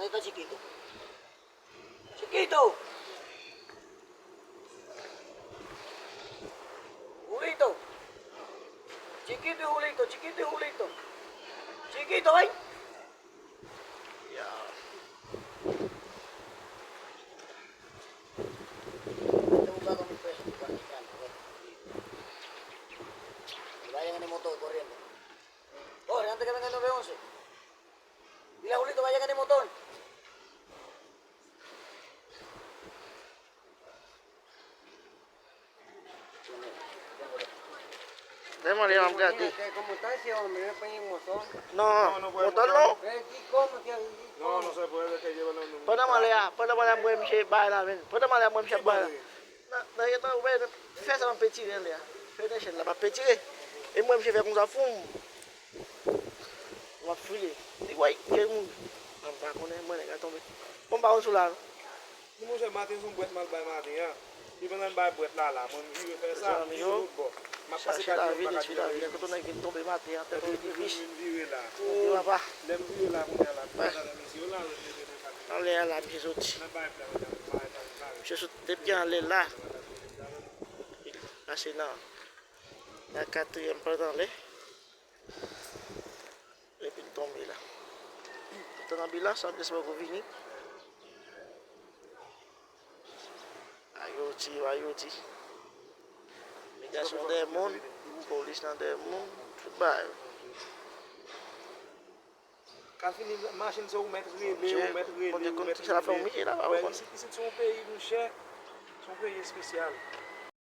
está chiquito? ¡Chiquito! Julito. Chiquito y Julito, chiquito y Julito. Chiquito, ¿ven? Ya. Estoy buscando $1,000 para el carro, y vayan en el motor corriendo. Corre, antes que venga el 911. Dile a Julito, vayan en el motor. Démosle, vamos aquí. ¿Cómo está ese hombre? ¿No puede ir motor? No, motor no. No, no se puede que lleve los Pwede mwen la mwen mche bay la men. Pwede mwen la mwen mche bay la. Nan yon tan wè, fè sa mwen peti ren le a. Fè den chen la, pa peti re. E mwen mche fè kon sa foun. Mwen file. Di wè, kè moun. Mwen pa konen mwen e ka tombe. Mwen pa kon sou la. Mwen se matin son bwet mal bay matin ya. I venan bay bwet la la. Mwen vive fè sa. Chache la vide, chache la vide. Koto nan yon tombe matin ya. Te kon di vis. Vive la. Di wè pa. Lem vive la mwen la. An le a la mche soti. Mche soti depi an le la. La se nan. La 4e partan le. E pi tombe la. Tan ambulans, ambulans pa kou vini. Ayoti. Migrasyon de moun, polis nan de moun, tout bay. Quand fini machine sur mettre On dit que ça la fait un millier là. Ici son pays cher, son pays spécial.